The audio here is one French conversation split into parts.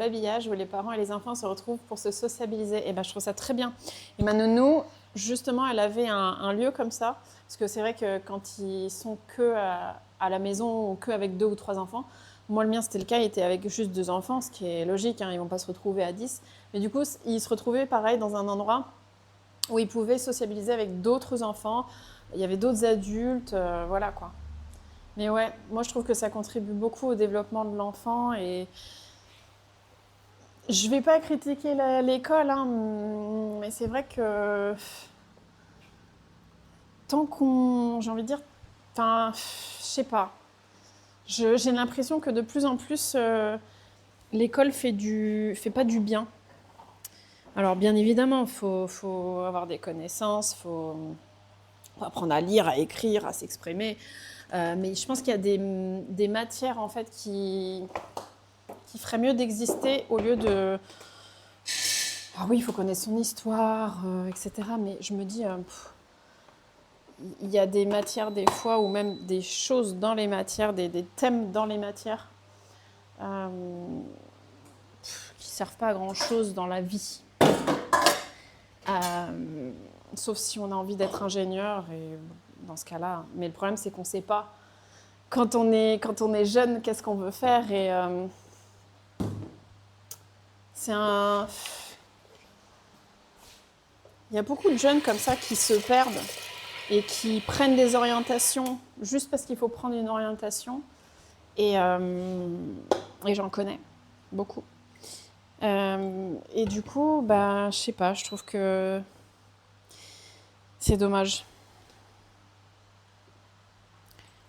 babillage où les parents et les enfants se retrouvent pour se sociabiliser. Et ben, je trouve ça très bien. Et ma nounou, justement, elle avait un lieu comme ça. Parce que c'est vrai que quand ils sont que à la maison ou que avec 2 ou 3 enfants, moi, le mien, c'était le cas, il était avec juste 2 enfants, ce qui est logique, hein, ils ne vont pas se retrouver à 10. Mais du coup, ils se retrouvaient pareil dans un endroit où ils pouvaient sociabiliser avec d'autres enfants. Il y avait d'autres adultes, voilà quoi. Mais ouais, moi je trouve que ça contribue beaucoup au développement de l'enfant et je vais pas critiquer l'école, hein, mais c'est vrai que tant qu'on, j'ai envie de dire, enfin, je sais pas. J'ai l'impression que de plus en plus, l'école fait pas du bien. Alors bien évidemment, faut avoir des connaissances, faut apprendre à lire, à écrire, à s'exprimer. Mais je pense qu'il y a des matières en fait qui feraient mieux d'exister au lieu de. Ah oui, il faut connaître son histoire, etc. Mais je me dis, il y a des matières des fois, ou même des choses dans les matières, des thèmes dans les matières, euh, qui ne servent pas à grand chose dans la vie. Sauf si on a envie d'être ingénieur, et dans ce cas-là. Mais le problème, c'est qu'on ne sait pas. Quand on est jeune, qu'est-ce qu'on veut faire et c'est un. Il y a beaucoup de jeunes comme ça qui se perdent et qui prennent des orientations juste parce qu'il faut prendre une orientation. Et j'en connais beaucoup. Et du coup, bah, je sais pas, je trouve que c'est dommage.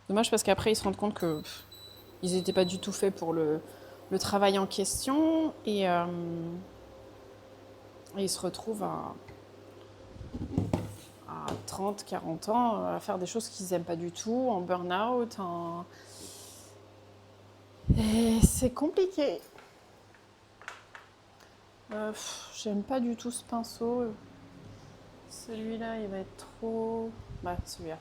Dommage parce qu'après, ils se rendent compte que ils n'étaient pas du tout faits pour le travail en question et ils se retrouvent à 30, 40 ans à faire des choses qu'ils n'aiment pas du tout, en burn-out. Et c'est compliqué. J'aime pas du tout ce pinceau. Celui-là, il va être trop. Bah, celui-là.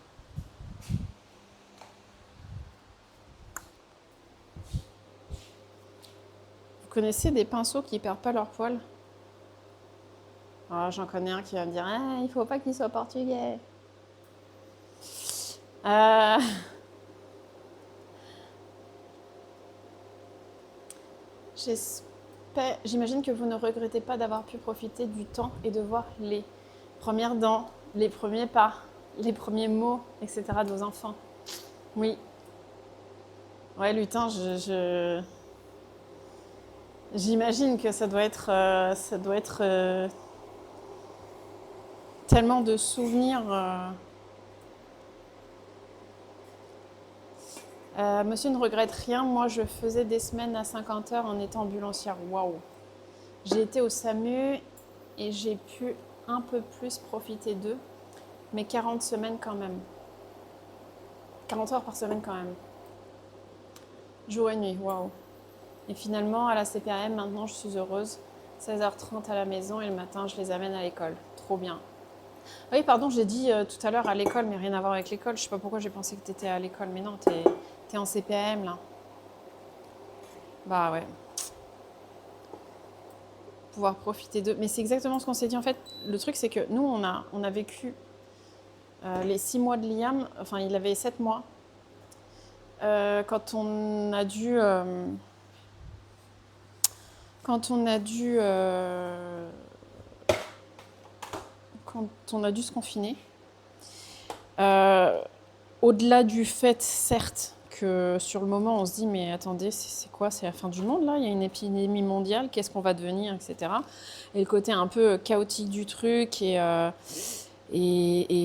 Vous connaissez des pinceaux qui perdent pas leur poil? Ah, j'en connais un qui va me dire ah, il faut pas qu'il soit portugais. Euh, J'imagine que vous ne regrettez pas d'avoir pu profiter du temps et de voir les premières dents, les premiers pas, les premiers mots, etc. de vos enfants. Oui. Ouais, lutin, j'imagine que ça doit être tellement de souvenirs. Monsieur ne regrette rien. Moi, je faisais des semaines à 50 heures en étant ambulancière. Waouh! J'ai été au SAMU et j'ai pu un peu plus profiter d'eux, mais 40 semaines quand même. 40 heures par semaine quand même. Jour et nuit, waouh! Et finalement, à la CPAM, maintenant, je suis heureuse. 16h30 à la maison et le matin, je les amène à l'école. Trop bien. Oui, pardon, j'ai dit tout à l'heure à l'école, mais rien à voir avec l'école. Je sais pas pourquoi j'ai pensé que tu étais à l'école, mais non, t'es en CPAM là. Bah ouais. Pouvoir profiter d'eux. Mais c'est exactement ce qu'on s'est dit en fait. Le truc, c'est que nous, on a vécu les 6 mois de Liam, enfin, il avait 7 mois. Quand on a dû. Quand on a dû. Quand on a dû se confiner. Au-delà du fait, certes, que sur le moment, on se dit mais attendez, c'est quoi? C'est la fin du monde là? Il y a une épidémie mondiale, qu'est-ce qu'on va devenir, etc. Et le côté un peu chaotique du truc et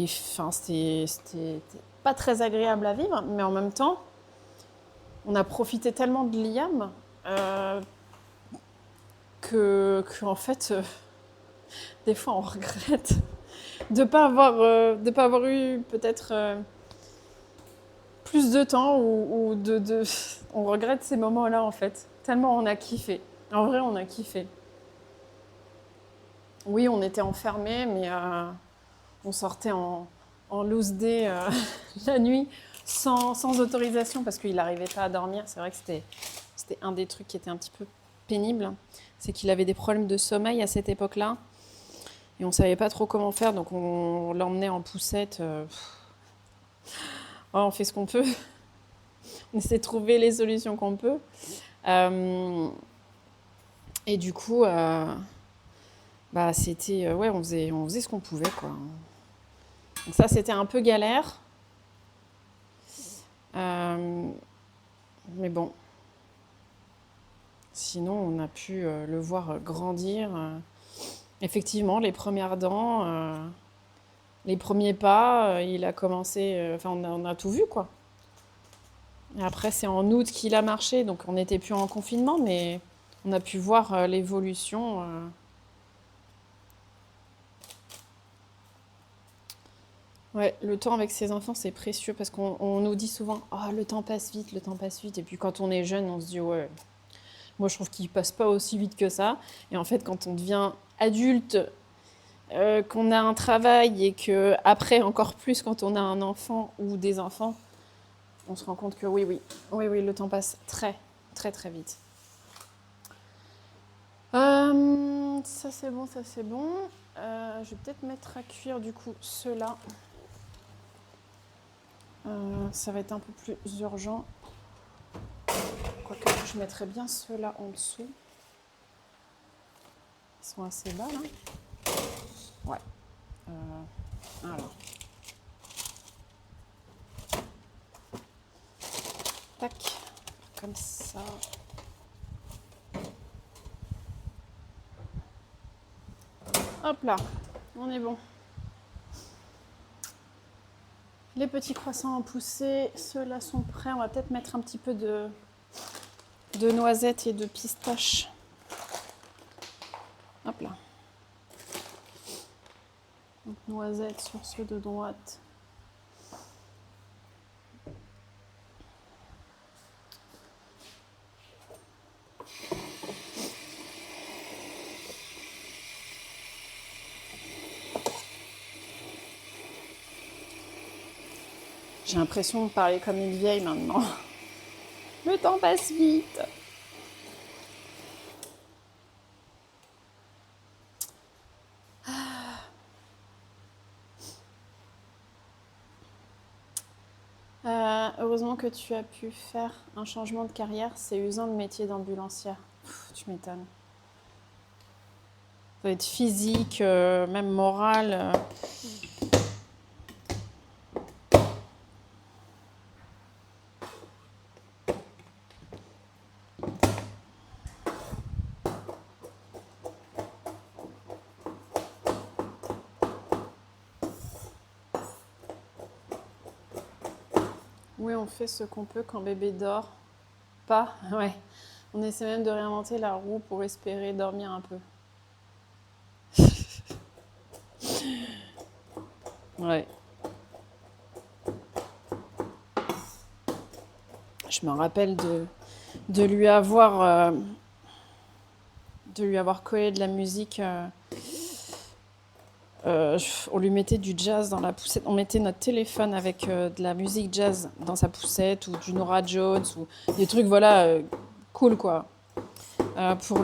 enfin, c'était pas très agréable à vivre, mais en même temps, on a profité tellement de Liam que en fait, des fois, on regrette de pas avoir eu peut-être plus de temps ou on regrette ces moments-là en fait. Tellement on a kiffé. En vrai, on a kiffé. Oui, on était enfermés, mais on sortait en loose day la nuit sans autorisation parce qu'il n'arrivait pas à dormir. C'est vrai que c'était un des trucs qui était un petit peu pénible, c'est qu'il avait des problèmes de sommeil à cette époque-là. Et on savait pas trop comment faire, donc on l'emmenait en poussette. Ouais, on fait ce qu'on peut. On essaie de trouver les solutions qu'on peut. Euh, et du coup, bah, c'était... ouais, on faisait ce qu'on pouvait, quoi. Donc ça, c'était un peu galère. Euh, mais bon, sinon, on a pu le voir grandir. Effectivement, les premières dents, les premiers pas, il a commencé... Enfin, on a tout vu, quoi. Et après, c'est en août qu'il a marché, donc on n'était plus en confinement, mais on a pu voir l'évolution. Ouais, le temps avec ses enfants, c'est précieux parce qu'on nous dit souvent, ah, le temps passe vite, le temps passe vite. Et puis quand on est jeune, on se dit, ouais, moi je trouve qu'il passe pas aussi vite que ça. Et en fait, quand on devient adulte, qu'on a un travail et que après encore plus quand on a un enfant ou des enfants, on se rend compte que oui, oui, oui, oui, le temps passe très, très, très vite. Ça c'est bon, ça c'est bon. Je vais peut-être mettre à cuire du coup ceux-là. Ça va être un peu plus urgent. Quoique je mettrais bien ceux-là en dessous. Ils sont assez bas là. Ouais. Alors. Tac. Comme ça. Hop là. On est bon. Les petits croissants en poussée, ceux-là sont prêts. On va peut-être mettre un petit peu de noisettes et de pistaches. Hop là. Donc, noisettes sur ceux de droite. J'ai l'impression de parler comme une vieille maintenant. Le temps passe vite. Heureusement que tu as pu faire un changement de carrière. C'est usant le métier d'ambulancière. Tu m'étonnes. Ça doit être physique, même moral. Oui, on fait ce qu'on peut quand bébé dort. Pas, ouais. On essaie même de réinventer la roue pour espérer dormir un peu. Ouais. Je me rappelle de lui avoir collé de la musique. On lui mettait du jazz dans la poussette. On mettait notre téléphone avec de la musique jazz dans sa poussette ou du Norah Jones ou des trucs, voilà, cool quoi. Pour